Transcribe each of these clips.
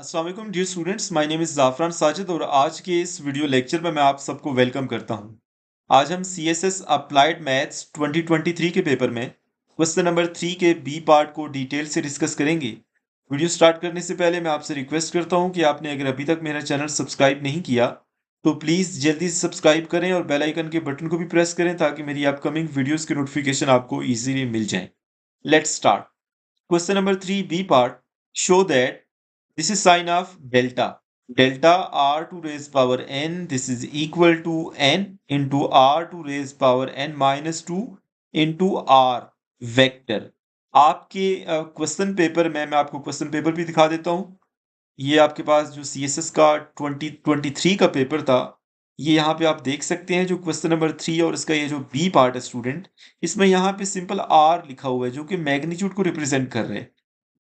अस्सलाम वालेकुम dear students, my name is Zafran Sajid और आज के इस वीडियो लेक्चर में मैं आप सबको वेलकम करता हूं। आज हम सीएसएस अप्लाइड मैथ्स 2023 के पेपर में क्वेश्चन नंबर 3 के बी पार्ट को डिटेल से डिस्कस करेंगे। वीडियो स्टार्ट करने से पहले मैं आपसे रिक्वेस्ट करता हूं कि आपने अगर अभी तक मेरा चैनल सब्सक्राइब नहीं किया तो प्लीज़ जल्दी से सब्सक्राइब करें और बेल आइकन के बटन को भी प्रेस करें ताकि मेरी अपकमिंग वीडियोज़ की नोटिफिकेशन आपको ईजिली मिल जाए। Let's start. Question number 3 B part, show that this is sign of delta. Delta r to raise power n, this is equal to n into r to raise power n minus 2 into r vector. आपके question paper में मैं आपको question paper भी दिखा देता हूँ। ये आपके पास जो सीएसएस का 2023 का पेपर था, ये यहाँ पे आप देख सकते हैं जो क्वेश्चन नंबर 3 और इसका ये जो बी पार्ट है स्टूडेंट, इसमें यहाँ पे सिंपल आर लिखा हुआ है जो कि मैग्नीट्यूड को रिप्रेजेंट कर रहे हैं,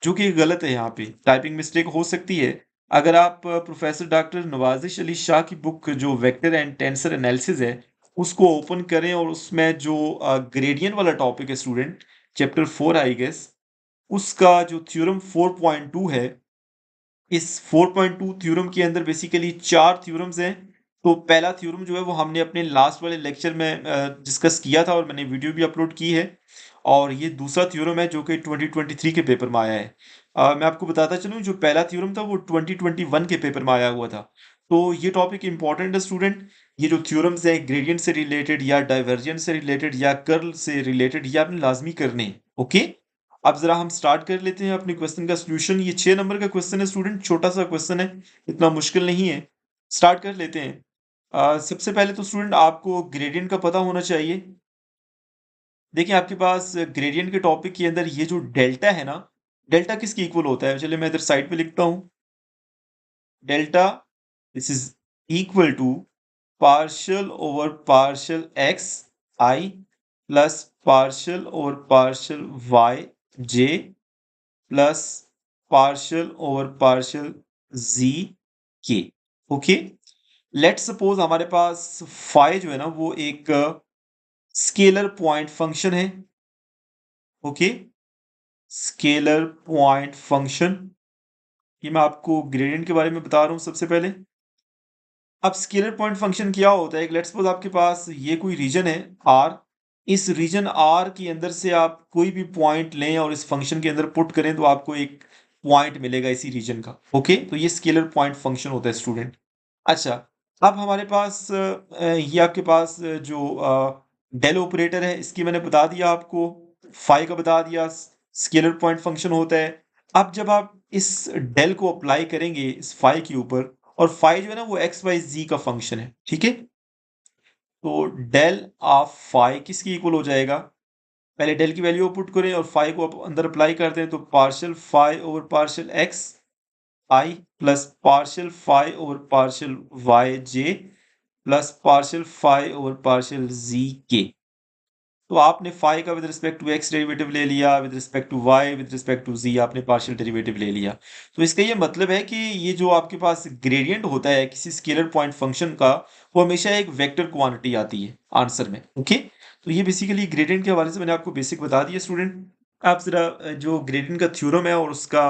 जो कि गलत है। यहाँ पे टाइपिंग मिस्टेक हो सकती है। अगर आप प्रोफेसर डॉक्टर नवाजिश अली शाह की बुक जो वेक्टर एंड टेंसर एनालिसिस है, उसको ओपन करें और उसमें जो ग्रेडियंट वाला टॉपिक है स्टूडेंट, चैप्टर 4 आई गेस, उसका जो थ्योरम 4.2 है, इस 4.2 थ्योरम के अंदर बेसिकली 4 थ्योरम्स हैं। तो पहला थ्योरम जो है वो हमने अपने लास्ट वाले लेक्चर में डिस्कस किया था और मैंने वीडियो भी अपलोड की है। और ये दूसरा थ्योरम है जो कि 2023 के पेपर में आया है। मैं आपको बताता चलूँ, जो पहला थ्योरम था वो 2021 के पेपर में आया हुआ था। तो ये टॉपिक इंपॉर्टेंट है स्टूडेंट। ये जो थ्योरम्स है ग्रेडियंट से रिलेटेड या डाइवर्जेंस से रिलेटेड या कर्ल से रिलेटेड, ये आपने लाजमी करने हैं। ओके, अब जरा हम स्टार्ट कर लेते हैं अपने क्वेश्चन का सोल्यूशन। ये 6 नंबर का क्वेश्चन है स्टूडेंट, छोटा सा क्वेश्चन है, इतना मुश्किल नहीं है। स्टार्ट कर लेते हैं। सबसे पहले तो स्टूडेंट आपको ग्रेडियंट का पता होना चाहिए। देखिए आपके पास ग्रेडियंट के टॉपिक के अंदर ये जो डेल्टा है ना, डेल्टा किसके इक्वल होता है? चलिए मैं इधर साइड पे लिखता हूँ। Delta this is equal to partial over partial x I plus partial over partial y J plus partial over partial z k. Okay, let suppose हमारे पास फाइ जो है ना वो एक स्केलर पॉइंट फंक्शन है। ओके, स्केलर पॉइंट फंक्शन, ये मैं आपको ग्रेडियंट के बारे में बता रहा हूँ सबसे पहले। अब स्केलर पॉइंट फंक्शन क्या होता है? लेट्स सपोज आपके पास ये कोई रीजन है आर, इस रीजन आर के अंदर से आप कोई भी पॉइंट लें और इस फंक्शन के अंदर पुट करें तो आपको एक पॉइंट मिलेगा इसी रीजन का। ओके, तो ये स्केलर पॉइंट फंक्शन होता है स्टूडेंट। अच्छा, अब हमारे पास ये आपके पास जो डेल ऑपरेटर है, इसकी मैंने बता दिया आपको, फाइ का बता दिया, स्केलर पॉइंट फंक्शन होता है। अब जब आप इस डेल को अप्लाई करेंगे इस फाइ के ऊपर, और फाइ जो है ना वो एक्स वाई जी का फंक्शन है, ठीक है? तो डेल ऑफ फाइ किसकी इक्वल हो जाएगा? पहले डेल की वैल्यू पुट करें और फाइ को अंदर अप्लाई करते हैं, तो partial phi over partial x आई plus partial phi over partial y जे plus partial phi over partial z k. तो आपने फाइ का with respect to x derivative ले लिया, with respect to y, with respect to z आपने partial derivative ले लिया। तो इसका ये मतलब है कि ये जो आपके पास ग्रेडियंट होता है किसी स्केलर पॉइंट फंक्शन का, वो हमेशा एक वेक्टर क्वांटिटी आती है आंसर में। ओके, तो ये बेसिकली ग्रेडियंट के हवाले से मैंने आपको बेसिक बता दिया स्टूडेंट। आप जरा जो ग्रेडियंट का थ्योरम है और उसका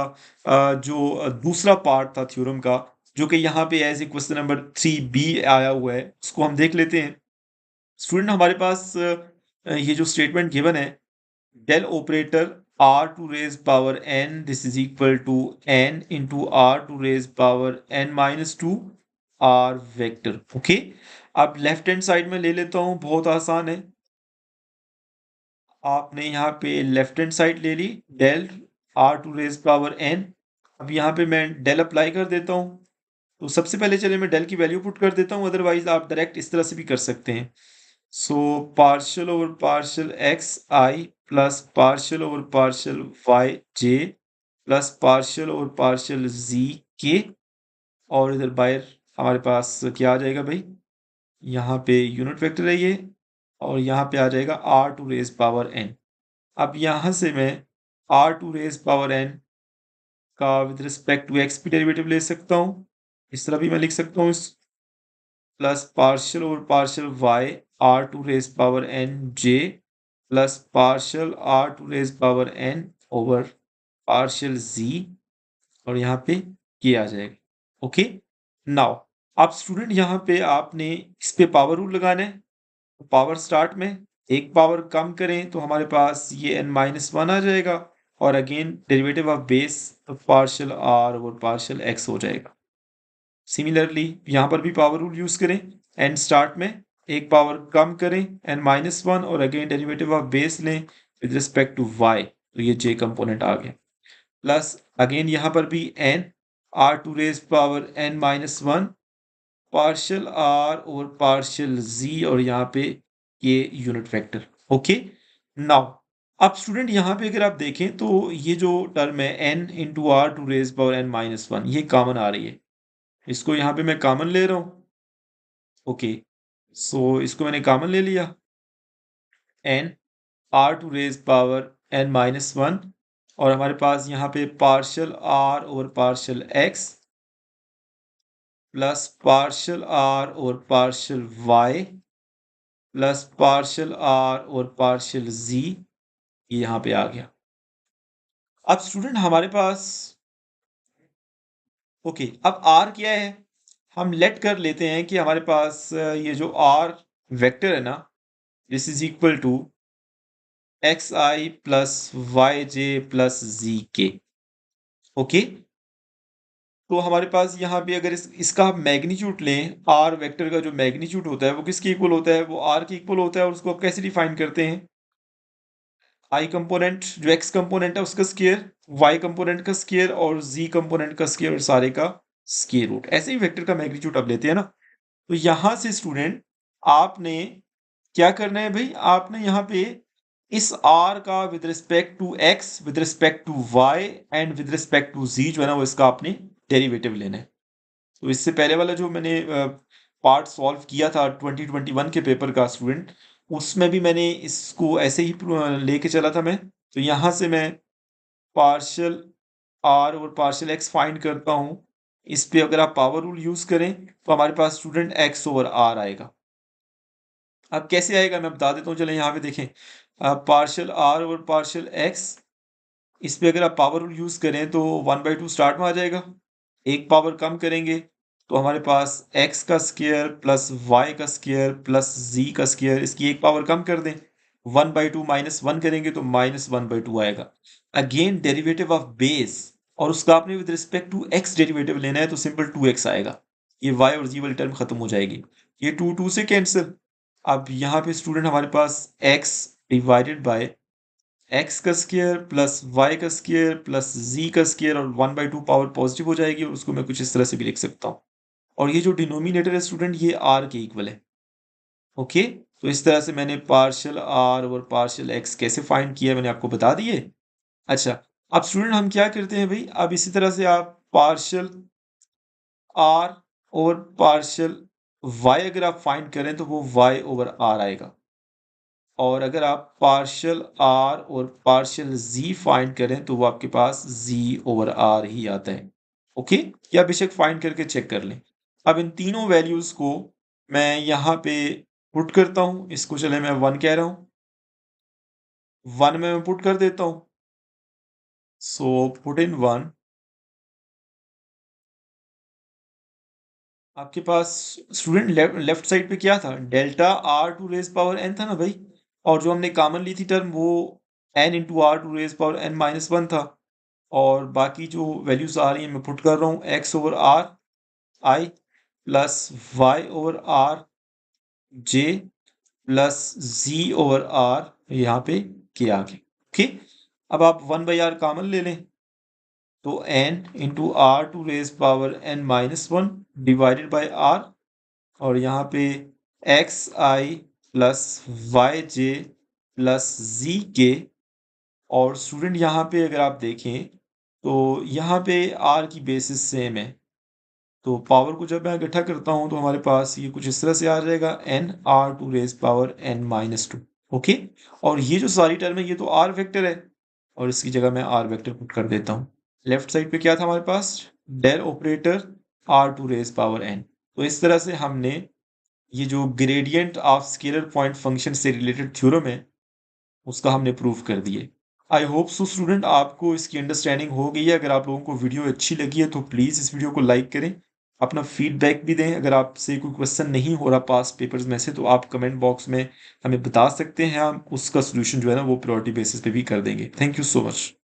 जो दूसरा पार्ट था थ्योरम का, जो कि यहाँ पे as a question number 3B आया हुआ है, उसको हम देख लेते हैं। स्टूडेंट हमारे पास ये जो स्टेटमेंट गिवन है, del operator r to raise power n, this is equal to n into r to raise power n minus 2 r vector. Okay, अब लेफ्ट हैंड साइड में ले लेता हूँ, बहुत आसान है। आपने यहाँ पे लेफ्ट हैंड साइड ले ली, del r to raise power n। अब यहाँ पे मैं डेल अप्लाई कर देता हूँ। तो सबसे पहले चलिए मैं डेल की वैल्यू पुट कर देता हूँ, अदरवाइज आप डायरेक्ट इस तरह से भी कर सकते हैं। So partial over partial x आई plus partial over partial y जे plus partial over partial z के, और इधर बाहर हमारे पास क्या आ जाएगा भाई? यहाँ पे यूनिट वेक्टर है ये, और यहाँ पे आ जाएगा r to raise power n. अब यहाँ से मैं r to raise power n का विद रिस्पेक्ट टू एक्स भी डेरिवेटिव ले सकता हूँ, इस तरह भी मैं लिख सकता हूँ, plus partial over partial y r to raise power n j plus partial r to raise power n over partial z, और यहाँ पे के आ जाएगा। ओके, नाउ अब स्टूडेंट यहाँ पे आपने इस पे पावर रूल लगाना है। पावर स्टार्ट में एक पावर कम करें तो हमारे पास ये n-1 आ जाएगा, और again derivative of base partial r और पार्शियल एक्स हो जाएगा। सिमिलरली यहाँ पर भी पावर रूल यूज करें, एन स्टार्ट में एक पावर कम करें n-1 और अगेन डेरिवेटिव ऑफ बेस लें विद रिस्पेक्ट टू y, तो ये j कंपोनेंट आ गया, प्लस अगेन यहाँ पर भी n r to raise power n-1 partial r और पार्शियल z, और यहाँ पे ये यूनिट वेक्टर। ओके, नाउ अब स्टूडेंट यहाँ पे अगर आप देखें तो ये जो टर्म है n into are to raise power n-1 ये कॉमन आ रही है, इसको यहाँ पे मैं कॉमन ले रहा हूँ। ओके, सो इसको मैंने कॉमन ले लिया, n r to raise power n-1, और हमारे पास यहाँ पे पार्शियल r और partial x plus partial r और partial y plus partial r और पार्शियल z, ये यहाँ पे आ गया। अब स्टूडेंट हमारे पास ओके, अब r क्या है, हम लेट कर लेते हैं कि हमारे पास ये जो r वेक्टर है ना, this is equal to x I plus Y J plus ji k. Okay, तो हमारे पास यहाँ पे अगर इसका हम मैग्नीट्यूड लें, आर वेक्टर का जो मैग्नीट्यूड होता है वो किसके इक्वल होता है, वो आर के इक्वल होता है, और उसको आप कैसे डिफाइन करते हैं, आई कंपोनेंट जो एक्स कंपोनेंट है उसका स्केयर, वाई कंपोनेंट का स्केयर और जी कंपोनेंट का स्केयर, और सारे का स्केयर रूट। ऐसे ही वेक्टर का मैग्नीट्यूड आप लेते हैं ना, तो यहां से स्टूडेंट आपने क्या करना है भाई, आपने यहाँ पे इस r का with respect to x, with respect to y and with respect to z जो है ना, वो इसका आपने डेरिवेटिव लेना है। तो इससे पहले वाला जो मैंने पार्ट सॉल्व किया था 2021 के पेपर का स्टूडेंट, उसमें भी मैंने इसको ऐसे ही लेके चला था मैं। तो यहाँ से मैं पार्शियल r और पार्शियल x फाइंड करता हूँ, इस पे अगर आप पावर रूल यूज करें तो हमारे पास स्टूडेंट x ओवर r आएगा। अब कैसे आएगा मैं बता देता हूँ, चले यहाँ पे देखें, पार्शियल आर और पार्शियल एक्स, इस पे अगर आप पावर रूल यूज करें तो 1/2 स्टार्ट में आ जाएगा, एक पावर कम करेंगे तो हमारे पास x का स्क्वायर प्लस y का स्क्वायर प्लस z का स्क्वायर, इसकी एक पावर कम कर दें, 1/2 -1 करेंगे तो -1/2 आएगा। अगेन डेरिवेटिव ऑफ बेस, और उसका आपने with respect to x derivative लेना है, तो सिंपल 2x आएगा, ये y और z वाली टर्म खत्म हो जाएगी, ये 2 से कैंसिल। अब यहाँ पे स्टूडेंट हमारे पास x डिवाइडेड बाय एक्स का स्क्वायर प्लस वाई का स्क्वायर प्लस जी का स्क्वायर, और 1/2 पावर पॉजिटिव हो जाएगी, और उसको मैं कुछ इस तरह से भी लिख सकता हूँ, और ये जो डिनोमिनेटर है स्टूडेंट ये आर के इक्वल है। ओके, तो इस तरह से मैंने पार्शियल आर और पार्शियल एक्स कैसे फाइंड किया मैंने आपको बता दिए। अच्छा, अब स्टूडेंट हम क्या करते हैं भाई, अब इसी तरह से आप पार्शियल आर और पार्शियल वाई अगर आप फाइंड करें तो वो वाई ओवर आर आएगा, और अगर आप पार्शियल आर और पार्शियल जी फाइंड करें तो वो आपके पास जी ओवर आर ही आता है। ओके, या बेशक फाइंड करके चेक कर लें। अब इन तीनों वैल्यूज को मैं यहाँ पे पुट करता हूँ, इसको चले मैं 1 कह रहा हूँ, 1 में मैं पुट कर देता हूँ, सो पुट इन 1, आपके पास स्टूडेंट लेफ्ट साइड पे क्या था, delta R to raise power N था ना भाई, और जो हमने कॉमन ली थी टर्म वो N into are to raise power n-1 था, और बाकी जो वैल्यूज आ रही हैं मैं पुट कर रहा हूँ, X over R I plus Y over R J plus Z over R यहाँ पे के आगे। ओके, अब आप 1/r कॉमन ले लें, तो n into are to raise power n-1 divided by R, और यहाँ पे एक्स आई प्लस वाई जे प्लस जी के, और स्टूडेंट यहाँ पे अगर आप देखें तो यहाँ पे आर की बेसिस सेम है, तो पावर को जब मैं इकट्ठा करता हूँ तो हमारे पास ये कुछ इस तरह से आ जाएगा n r to raise power n-2। Okay, और ये जो सारी टर्म है ये तो r वेक्टर है, और इसकी जगह मैं r वेक्टर पुट कर देता हूँ। लेफ्ट साइड पे क्या था हमारे पास, del operator r to raise power n। तो इस तरह से हमने ये जो gradient of scalar point function से रिलेटेड थ्योरम है उसका हमने प्रूफ कर दिए। आई होप सो स्टूडेंट आपको इसकी अंडरस्टैंडिंग हो गई है। अगर आप लोगों को वीडियो अच्छी लगी है तो प्लीज़ इस वीडियो को लाइक करें, अपना फीडबैक भी दें। अगर आपसे कोई क्वेश्चन नहीं हो रहा पास्ट पेपर्स में से तो आप कमेंट बॉक्स में हमें बता सकते हैं, हम उसका सोल्यूशन जो है ना वो प्रायोरिटी बेसिस पे भी कर देंगे। Thank you so much.